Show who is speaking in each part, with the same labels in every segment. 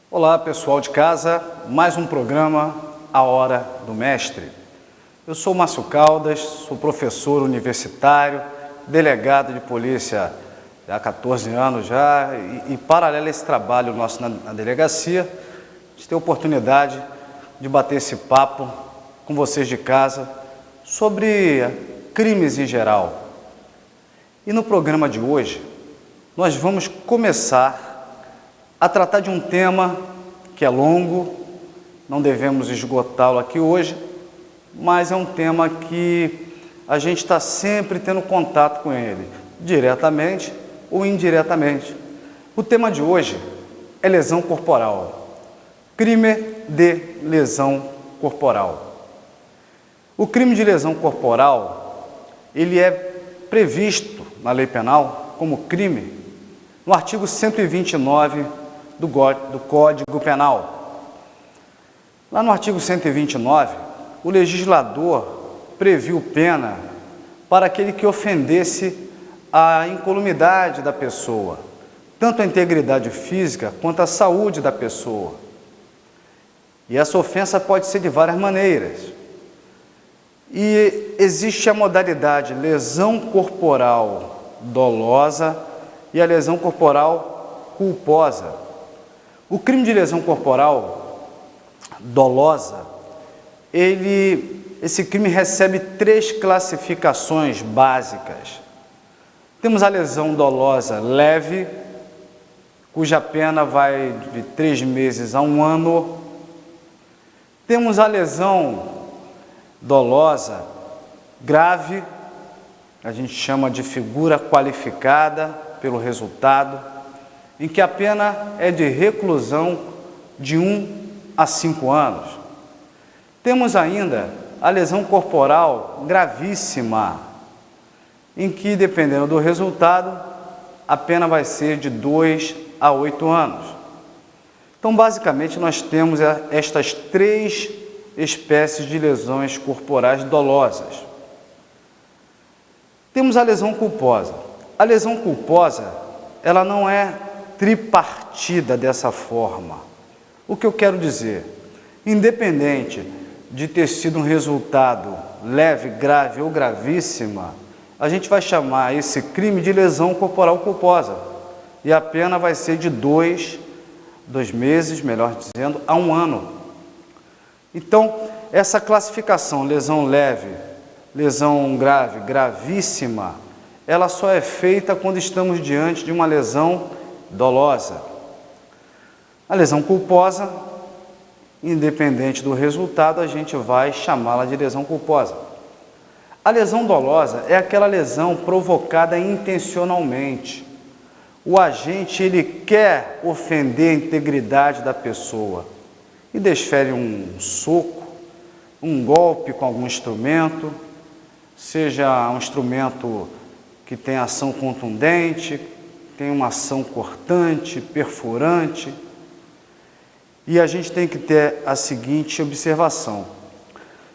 Speaker 1: Olá, pessoal de casa, mais um programa A Hora do Mestre. Eu sou Márcio Caldas, sou professor universitário, delegado de polícia há 14 anos já e paralelo a esse trabalho nosso na delegacia, a gente tem a oportunidade de bater esse papo com vocês de casa sobre crimes em geral. E no programa de hoje, nós vamos começar a tratar de um tema que é longo, não devemos esgotá-lo aqui hoje, mas é um tema que a gente está sempre tendo contato com ele, diretamente ou indiretamente. O tema de hoje é lesão corporal, crime de lesão corporal. O crime de lesão corporal, ele é previsto na lei penal como crime no artigo 129 do Código Penal. Lá no artigo 129, o legislador previu pena para aquele que ofendesse a incolumidade da pessoa, tanto a integridade física quanto a saúde da pessoa. E essa ofensa pode ser de várias maneiras. E existe a modalidade lesão corporal dolosa e a lesão corporal culposa. O crime de lesão corporal dolosa, esse crime recebe 3 classificações básicas. Temos a lesão dolosa leve, cuja pena vai de 3 meses a 1 ano. Temos a lesão dolosa grave, a gente chama de figura qualificada pelo resultado, em que a pena é de reclusão de 1 a 5 anos. Temos ainda a lesão corporal gravíssima, em que, dependendo do resultado, a pena vai ser de 2 a 8 anos. Então, basicamente, nós temos estas 3 espécies de lesões corporais dolosas. Temos a lesão culposa. A lesão culposa, ela não é tripartida dessa forma. O que eu quero dizer? Independente de ter sido um resultado leve, grave ou gravíssima, a gente vai chamar esse crime de lesão corporal culposa. E a pena vai ser de 2 meses, melhor dizendo, a 1 ano. Então, essa classificação, lesão leve, lesão grave, gravíssima, ela só é feita quando estamos diante de uma lesão dolosa. A lesão culposa, independente do resultado, a gente vai chamá-la de lesão culposa. A lesão dolosa é aquela lesão provocada intencionalmente. O agente, ele quer ofender a integridade da pessoa e desfere um soco, um golpe com algum instrumento, seja um instrumento que tem ação contundente, tem uma ação cortante, perfurante. E a gente tem que ter a seguinte observação.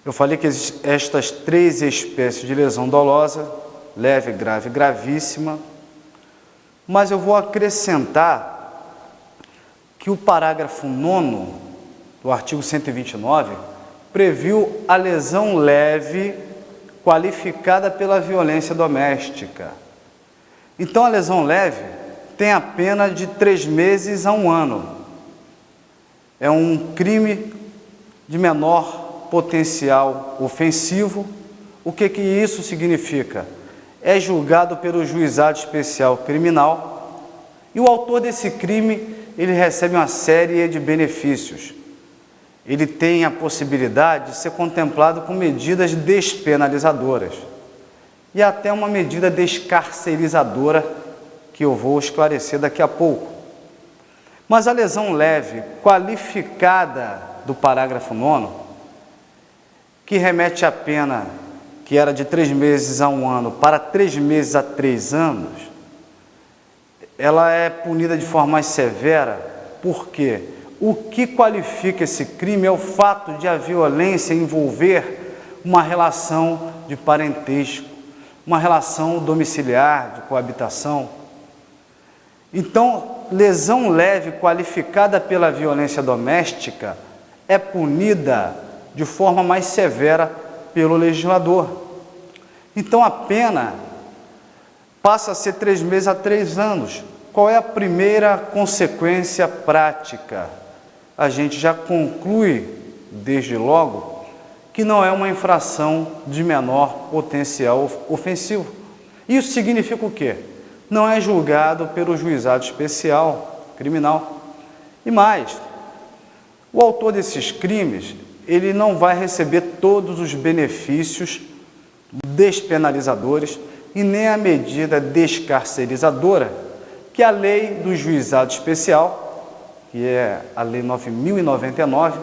Speaker 1: Eu falei que existem estas 3 espécies de lesão dolosa, leve, grave e gravíssima, mas eu vou acrescentar que o parágrafo 9º do artigo 129 previu a lesão leve qualificada pela violência doméstica. Então, a lesão leve tem a pena de 3 meses a 1 ano. É um crime de menor potencial ofensivo. O que isso significa? É julgado pelo Juizado Especial Criminal e o autor desse crime, ele recebe uma série de benefícios. Ele tem a possibilidade de ser contemplado com medidas despenalizadoras e até uma medida descarcerizadora, que eu vou esclarecer daqui a pouco. Mas a lesão leve, qualificada do parágrafo 9º, que remete à pena que era de 3 meses a 1 ano para 3 meses a 3 anos, ela é punida de forma mais severa, porque o que qualifica esse crime é o fato de a violência envolver uma relação de parentesco, uma relação domiciliar, de coabitação. Então, lesão leve qualificada pela violência doméstica é punida de forma mais severa pelo legislador. Então, a pena passa a ser 3 meses a 3 anos. Qual é a primeira consequência prática? A gente já conclui, desde logo, que não é uma infração de menor potencial ofensivo. Isso significa o quê? Não é julgado pelo juizado especial criminal. E mais, o autor desses crimes, ele não vai receber todos os benefícios despenalizadores e nem a medida descarcerizadora que a lei do juizado especial, que é a lei 9.099,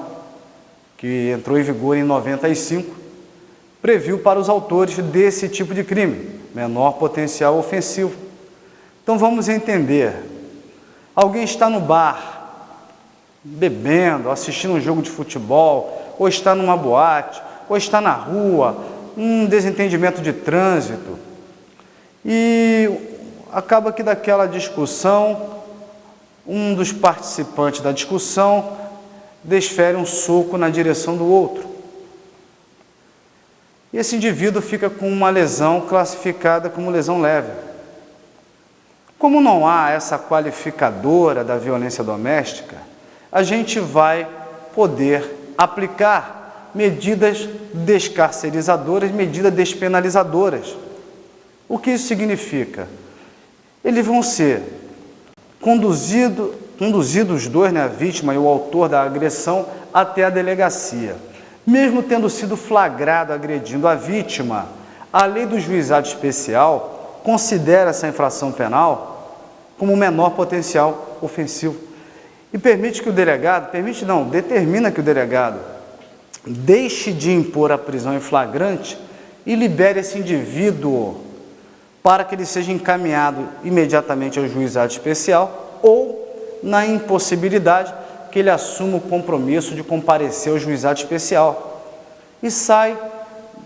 Speaker 1: que entrou em vigor em 95, previu para os autores desse tipo de crime, menor potencial ofensivo. Então vamos entender, alguém está no bar, bebendo, assistindo um jogo de futebol, ou está numa boate, ou está na rua, um desentendimento de trânsito, e acaba que daquela discussão, um dos participantes da discussão desfere um soco na direção do outro. E esse indivíduo fica com uma lesão classificada como lesão leve. Como não há essa qualificadora da violência doméstica, a gente vai poder aplicar medidas descarcerizadoras, medidas despenalizadoras. O que isso significa? Eles vão ser conduzidos os dois, a vítima e o autor da agressão, até a delegacia. Mesmo tendo sido flagrado agredindo a vítima, a lei do juizado especial considera essa infração penal como menor potencial ofensivo e determina que o delegado deixe de impor a prisão em flagrante e libere esse indivíduo para que ele seja encaminhado imediatamente ao juizado especial ou, na impossibilidade, que ele assuma o compromisso de comparecer ao juizado especial e sai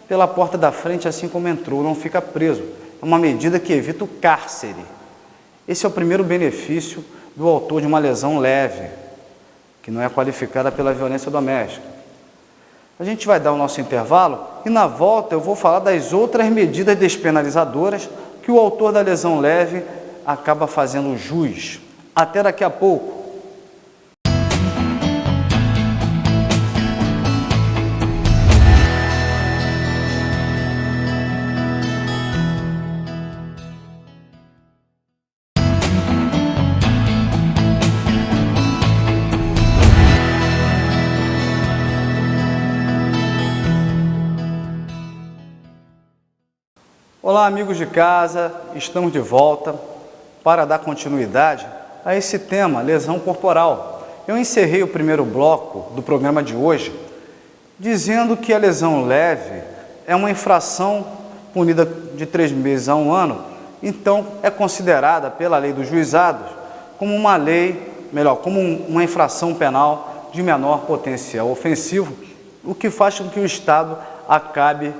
Speaker 1: pela porta da frente assim como entrou, não fica preso. É uma medida que evita o cárcere. Esse é o primeiro benefício do autor de uma lesão leve, que não é qualificada pela violência doméstica. A gente vai dar o nosso intervalo e na volta eu vou falar das outras medidas despenalizadoras que o autor da lesão leve acaba fazendo jus. Até daqui a pouco. Olá, amigos de casa, estamos de volta para dar continuidade a esse tema, lesão corporal. Eu encerrei o primeiro bloco do programa de hoje dizendo que a lesão leve é uma infração punida de 3 meses a 1 ano, então é considerada pela lei dos juizados como como uma infração penal de menor potencial ofensivo, o que faz com que o Estado acabe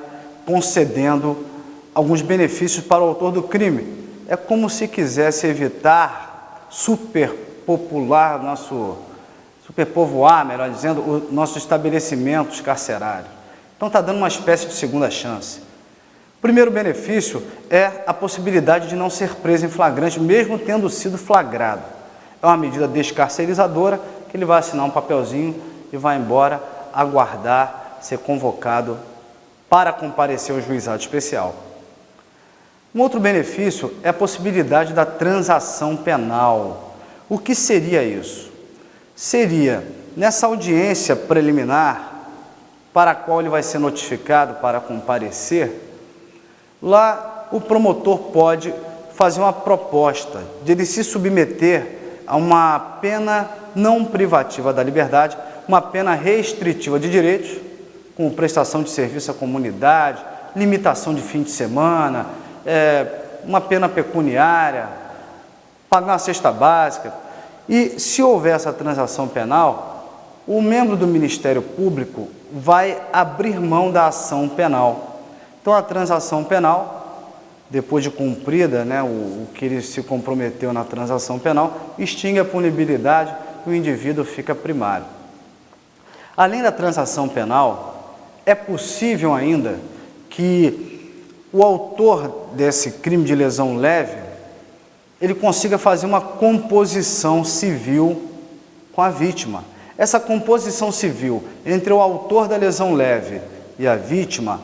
Speaker 1: concedendo alguns benefícios para o autor do crime. É como se quisesse evitar superpovoar, melhor dizendo, os nossos estabelecimentos carcerários. Então está dando uma espécie de segunda chance. O primeiro benefício é a possibilidade de não ser preso em flagrante, mesmo tendo sido flagrado. É uma medida descarcerizadora, que ele vai assinar um papelzinho e vai embora aguardar ser convocado para comparecer ao juizado especial. Um outro benefício é a possibilidade da transação penal. O que seria isso? Seria, nessa audiência preliminar, para a qual ele vai ser notificado para comparecer, lá o promotor pode fazer uma proposta de ele se submeter a uma pena não privativa da liberdade, uma pena restritiva de direitos, como prestação de serviço à comunidade, limitação de fim de semana, uma pena pecuniária, pagar uma cesta básica. E se houver essa transação penal, o membro do Ministério Público vai abrir mão da ação penal. Então a transação penal depois de cumprida, né, o que ele se comprometeu na transação penal, extingue a punibilidade e o indivíduo fica primário. Além da transação penal, é possível ainda que o autor desse crime de lesão leve, ele consiga fazer uma composição civil com a vítima. Essa composição civil entre o autor da lesão leve e a vítima,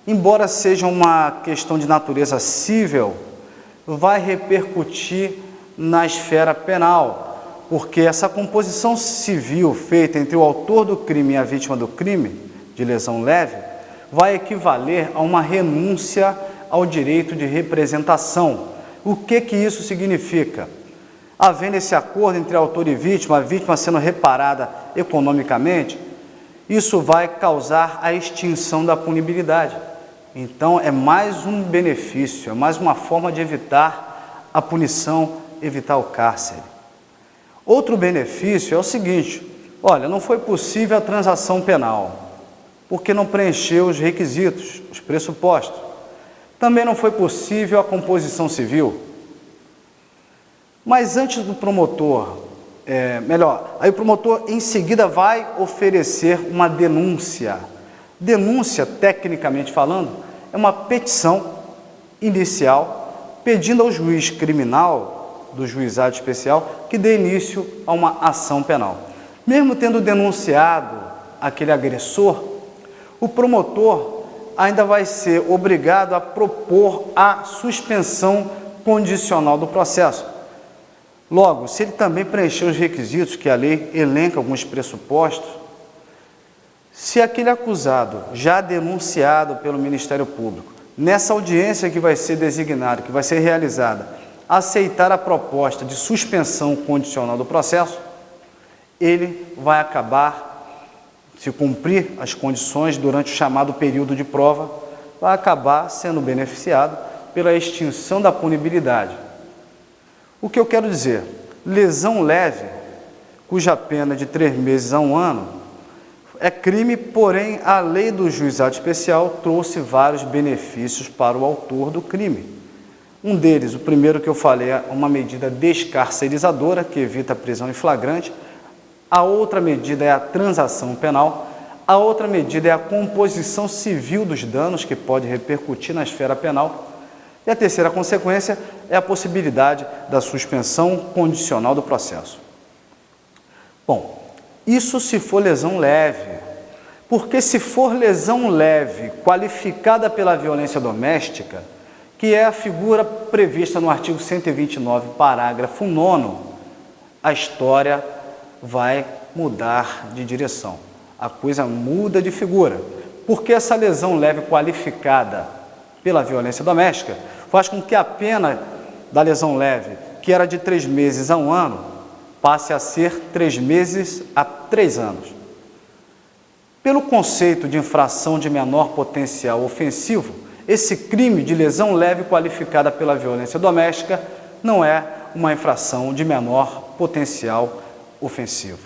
Speaker 1: embora seja uma questão de natureza civil, vai repercutir na esfera penal, porque essa composição civil feita entre o autor do crime e a vítima do crime, de lesão leve, vai equivaler a uma renúncia ao direito de representação. O que isso significa? Havendo esse acordo entre autor e vítima, a vítima sendo reparada economicamente, isso vai causar a extinção da punibilidade. Então, é mais um benefício, é mais uma forma de evitar a punição, evitar o cárcere. Outro benefício é o seguinte: olha, não foi possível a transação penal, porque não preencheu os requisitos, os pressupostos. Também não foi possível a composição civil. Mas antes do promotor, aí o promotor em seguida vai oferecer uma denúncia. Denúncia, tecnicamente falando, é uma petição inicial pedindo ao juiz criminal do juizado especial que dê início a uma ação penal. Mesmo tendo denunciado aquele agressor, o promotor ainda vai ser obrigado a propor a suspensão condicional do processo. Logo, se ele também preencher os requisitos que a lei elenca alguns pressupostos, se aquele acusado, já denunciado pelo Ministério Público, nessa audiência que vai ser designada, que vai ser realizada, aceitar a proposta de suspensão condicional do processo, ele vai acabar, se cumprir as condições durante o chamado período de prova, vai acabar sendo beneficiado pela extinção da punibilidade. O que eu quero dizer? Lesão leve, cuja pena é de 3 meses a 1 ano, é crime, porém a lei do juizado especial trouxe vários benefícios para o autor do crime. Um deles, o primeiro que eu falei, é uma medida descarcerizadora, que evita a prisão em flagrante. A outra medida é a transação penal. A outra medida é a composição civil dos danos, que pode repercutir na esfera penal. E a terceira consequência é a possibilidade da suspensão condicional do processo. Bom, isso se for lesão leve, porque se for lesão leve qualificada pela violência doméstica, que é a figura prevista no artigo 129, parágrafo 9º, a história vai mudar de direção. A coisa muda de figura, porque essa lesão leve qualificada pela violência doméstica faz com que a pena da lesão leve, que era de 3 meses a 1 ano, passe a ser 3 meses a 3 anos. Pelo conceito de infração de menor potencial ofensivo, esse crime de lesão leve qualificada pela violência doméstica não é uma infração de menor potencial ofensivo.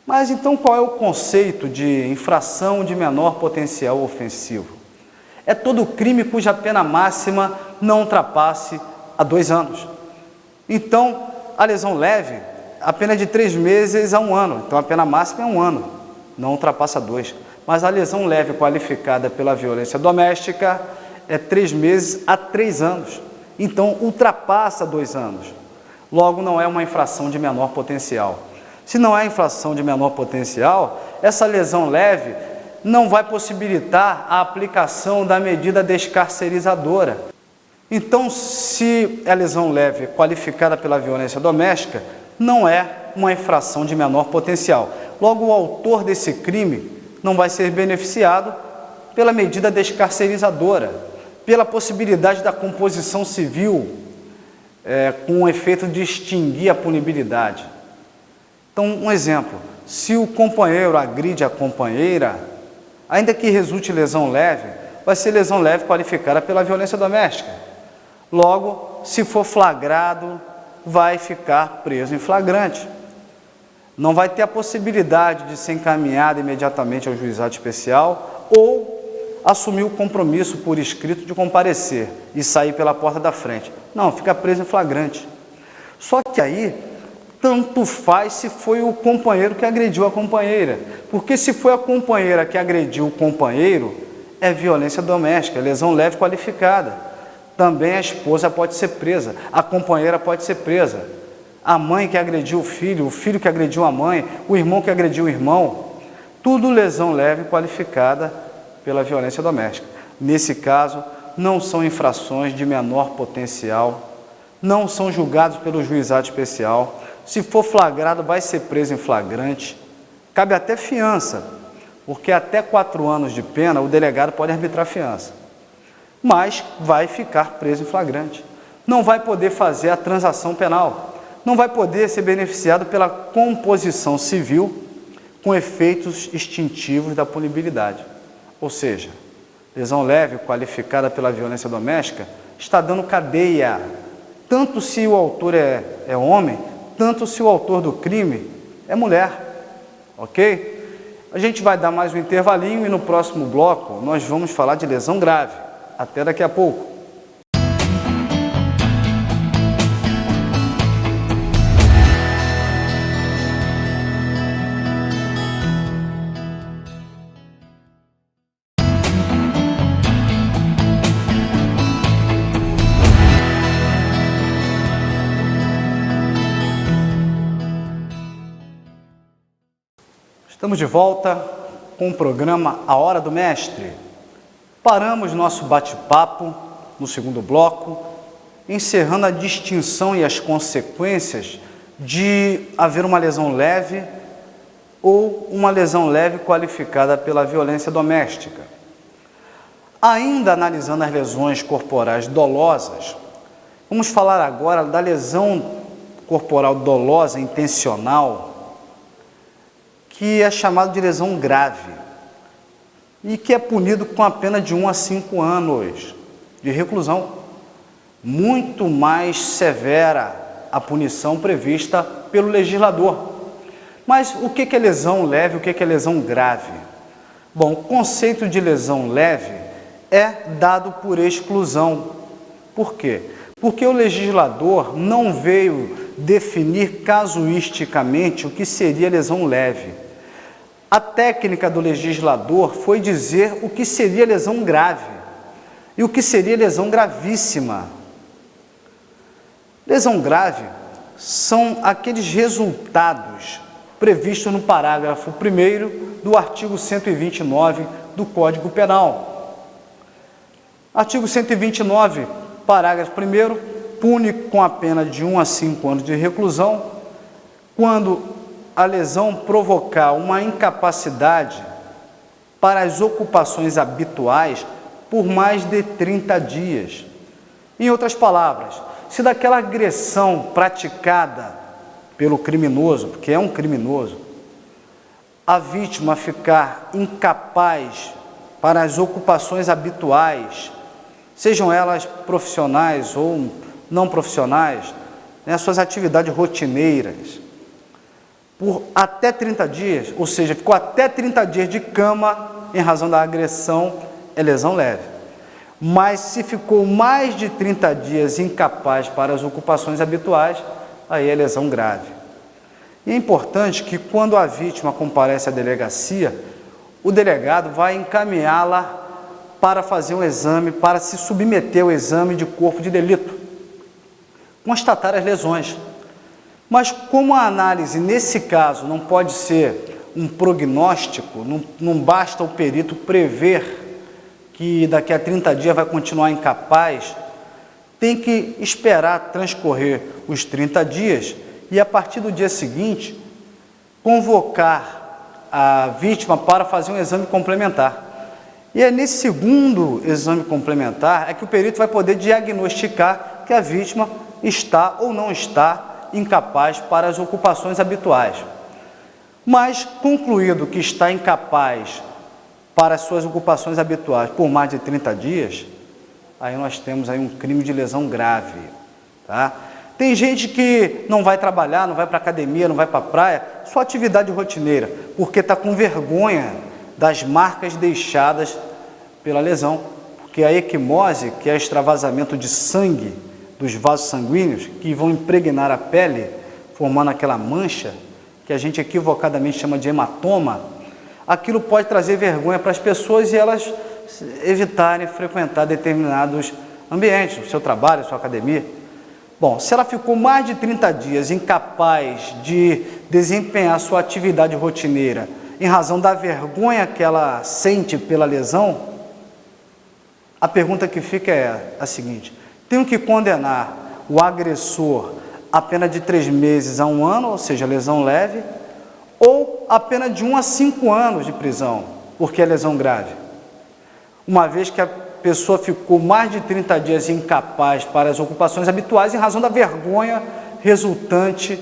Speaker 1: Mas então qual é o conceito de infração de menor potencial ofensivo? É todo crime cuja pena máxima não ultrapasse a 2 anos. Então, a lesão leve, a pena é de 3 meses a 1 ano, então a pena máxima é 1 ano, não ultrapassa 2. Mas a lesão leve qualificada pela violência doméstica é 3 meses a 3 anos, então ultrapassa 2 anos. Logo, não é uma infração de menor potencial. Se não é infração de menor potencial, essa lesão leve não vai possibilitar a aplicação da medida descarcerizadora. Então, se a lesão leve qualificada pela violência doméstica, não é uma infração de menor potencial. Logo, o autor desse crime não vai ser beneficiado pela medida descarcerizadora, pela possibilidade da composição civil com o efeito de extinguir a punibilidade. Então, um exemplo, se o companheiro agride a companheira, ainda que resulte lesão leve, vai ser lesão leve qualificada pela violência doméstica. Logo, se for flagrado, vai ficar preso em flagrante. Não vai ter a possibilidade de ser encaminhado imediatamente ao juizado especial ou assumir o compromisso por escrito de comparecer e sair pela porta da frente. Não, fica preso em flagrante. Só que aí, tanto faz se foi o companheiro que agrediu a companheira. Porque se foi a companheira que agrediu o companheiro, é violência doméstica, lesão leve qualificada. Também a esposa pode ser presa, a companheira pode ser presa. A mãe que agrediu o filho que agrediu a mãe, o irmão que agrediu o irmão. Tudo lesão leve qualificada pela violência doméstica. Nesse caso, não são infrações de menor potencial, não são julgados pelo juizado especial. Se for flagrado, vai ser preso em flagrante. Cabe até fiança, porque até 4 anos de pena o delegado pode arbitrar fiança. Mas vai ficar preso em flagrante. Não vai poder fazer a transação penal. Não vai poder ser beneficiado pela composição civil com efeitos extintivos da punibilidade. Ou seja, lesão leve qualificada pela violência doméstica está dando cadeia, tanto se o autor é homem, tanto se o autor do crime é mulher, ok? A gente vai dar mais um intervalinho e no próximo bloco nós vamos falar de lesão grave. Até daqui a pouco. Estamos de volta com o programa A Hora do Mestre. Paramos nosso bate-papo no segundo bloco, encerrando a distinção e as consequências de haver uma lesão leve ou uma lesão leve qualificada pela violência doméstica. Ainda analisando as lesões corporais dolosas, vamos falar agora da lesão corporal dolosa intencional, que é chamado de lesão grave e que é punido com a pena de 1 a 5 anos de reclusão. Muito mais severa a punição prevista pelo legislador. Mas o que é lesão leve e o que é lesão grave? Bom, o conceito de lesão leve é dado por exclusão. Por quê? Porque o legislador não veio definir casuisticamente o que seria lesão leve. A técnica do legislador foi dizer o que seria lesão grave e o que seria lesão gravíssima. Lesão grave são aqueles resultados previstos no parágrafo 1º do artigo 129 do Código Penal. Artigo 129, parágrafo 1º, pune com a pena de 1 a 5 anos de reclusão quando a lesão provocar uma incapacidade para as ocupações habituais por mais de 30 dias. Em outras palavras, se daquela agressão praticada pelo criminoso, porque é um criminoso, a vítima ficar incapaz para as ocupações habituais, sejam elas profissionais ou não profissionais, né, suas atividades rotineiras, por até 30 dias, ou seja, ficou até 30 dias de cama em razão da agressão, é lesão leve. Mas se ficou mais de 30 dias incapaz para as ocupações habituais, aí é lesão grave. E é importante que quando a vítima comparece à delegacia, o delegado vai encaminhá-la para fazer um exame, para se submeter ao exame de corpo de delito, constatar as lesões. Mas como a análise, nesse caso, não pode ser um prognóstico, não basta o perito prever que daqui a 30 dias vai continuar incapaz, tem que esperar transcorrer os 30 dias e, a partir do dia seguinte, convocar a vítima para fazer um exame complementar. E é nesse segundo exame complementar é que o perito vai poder diagnosticar que a vítima está ou não está incapaz para as ocupações habituais. Mas, concluído que está incapaz para as suas ocupações habituais por mais de 30 dias, aí nós temos aí um crime de lesão grave. Tá? Tem gente que não vai trabalhar, não vai para a academia, não vai para a praia, só atividade rotineira, porque está com vergonha das marcas deixadas pela lesão, porque a equimose, que é extravasamento de sangue dos vasos sanguíneos, que vão impregnar a pele, formando aquela mancha, que a gente equivocadamente chama de hematoma, aquilo pode trazer vergonha para as pessoas e elas evitarem frequentar determinados ambientes, o seu trabalho, a sua academia. Bom, se ela ficou mais de 30 dias incapaz de desempenhar sua atividade rotineira em razão da vergonha que ela sente pela lesão, a pergunta que fica é a seguinte: tenho que condenar o agressor a pena de 3 meses a 1 ano, ou seja, lesão leve, ou a pena de 1 a 5 anos de prisão, porque é lesão grave? Uma vez que a pessoa ficou mais de 30 dias incapaz para as ocupações habituais em razão da vergonha resultante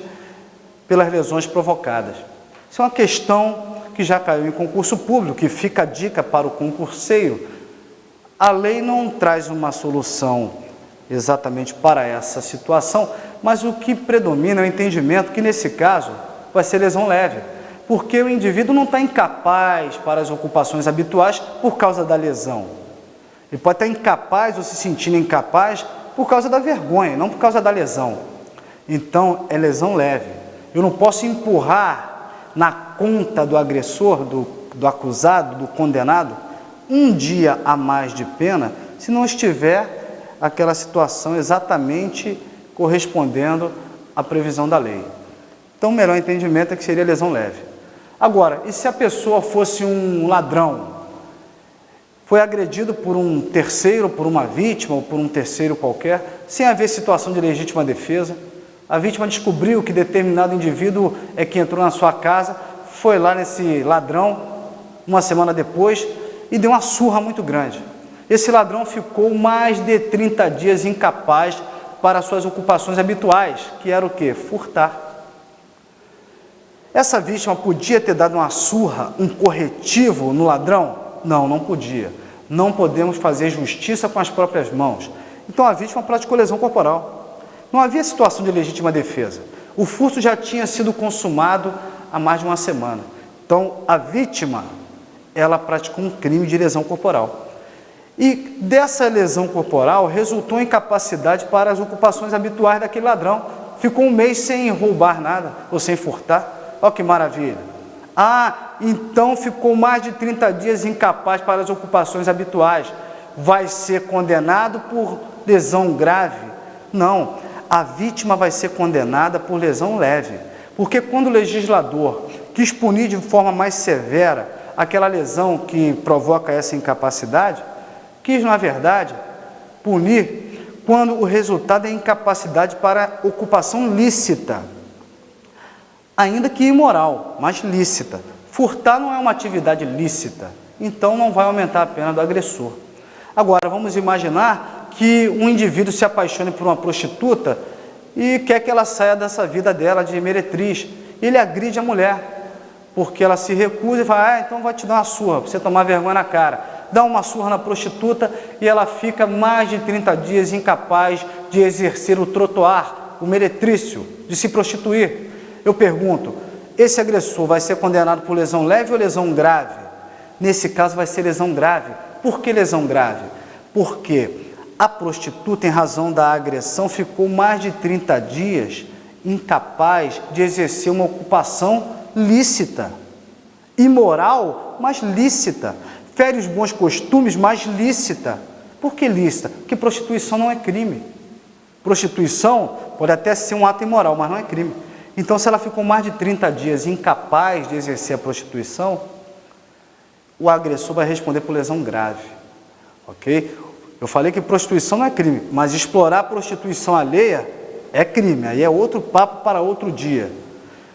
Speaker 1: pelas lesões provocadas. Isso é uma questão que já caiu em concurso público, que fica a dica para o concurseiro. A lei não traz uma solução exatamente para essa situação, mas o que predomina é o entendimento que, nesse caso, vai ser lesão leve, porque o indivíduo não está incapaz para as ocupações habituais por causa da lesão. Ele pode estar incapaz ou se sentindo incapaz por causa da vergonha, não por causa da lesão. Então, é lesão leve. Eu não posso empurrar na conta do agressor, do acusado, do condenado, 1 dia a mais de pena, se não estiver aquela situação exatamente correspondendo à previsão da lei. Então, o melhor entendimento é que seria lesão leve. Agora, e se a pessoa fosse um ladrão, foi agredido por um terceiro, por uma vítima ou por um terceiro qualquer, sem haver situação de legítima defesa, a vítima descobriu que determinado indivíduo é que entrou na sua casa, foi lá nesse ladrão, 1 semana depois, e deu uma surra muito grande. Esse ladrão ficou mais de 30 dias incapaz para suas ocupações habituais, que era o quê? Furtar. Essa vítima podia ter dado uma surra, um corretivo no ladrão? Não, não podia. Não podemos fazer justiça com as próprias mãos. Então a vítima praticou lesão corporal. Não havia situação de legítima defesa. O furto já tinha sido consumado há mais de 1 semana. Então a vítima, ela praticou um crime de lesão corporal. E dessa lesão corporal resultou incapacidade para as ocupações habituais daquele ladrão. Ficou 1 mês sem roubar nada ou sem furtar. Olha que maravilha. Então ficou mais de 30 dias incapaz para as ocupações habituais. Vai ser condenado por lesão grave? Não, a vítima vai ser condenada por lesão leve. Porque quando o legislador quis punir de forma mais severa aquela lesão que provoca essa incapacidade, quis, na verdade, punir quando o resultado é incapacidade para ocupação lícita, ainda que imoral, mas lícita. Furtar não é uma atividade lícita, então não vai aumentar a pena do agressor. Agora, vamos imaginar que um indivíduo se apaixone por uma prostituta e quer que ela saia dessa vida dela de meretriz. Ele agride a mulher, porque ela se recusa e fala: então vai te dar uma surra, para você tomar vergonha na cara. Dá uma surra na prostituta e ela fica mais de 30 dias incapaz de exercer o trotuar, o meretrício, de se prostituir. Eu pergunto, esse agressor vai ser condenado por lesão leve ou lesão grave? Nesse caso vai ser lesão grave. Por que lesão grave? Porque a prostituta, em razão da agressão, ficou mais de 30 dias incapaz de exercer uma ocupação lícita. Imoral, mas lícita. Fere os bons costumes, mas lícita. Por que lícita? Porque prostituição não é crime. Prostituição pode até ser um ato imoral, mas não é crime. Então, se ela ficou mais de 30 dias incapaz de exercer a prostituição, o agressor vai responder por lesão grave, ok? Eu falei que prostituição não é crime, mas explorar a prostituição alheia é crime, aí é outro papo para outro dia.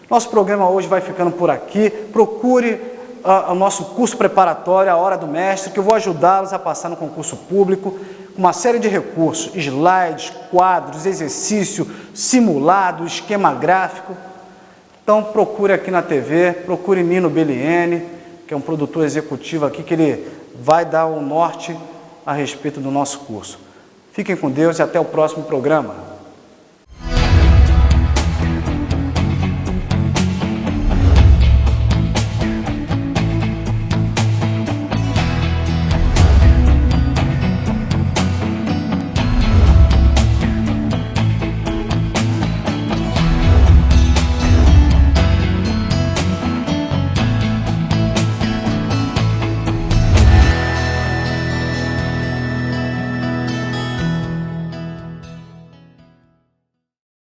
Speaker 1: Nosso programa hoje vai ficando por aqui. Procure o nosso curso preparatório, A Hora do Mestre, que eu vou ajudá-los a passar no concurso público, com uma série de recursos, slides, quadros, exercício, simulado, esquema gráfico. Então procure aqui na TV, procure Nino Belliene, que é um produtor executivo aqui, que ele vai dar o norte a respeito do nosso curso. Fiquem com Deus e até o próximo programa.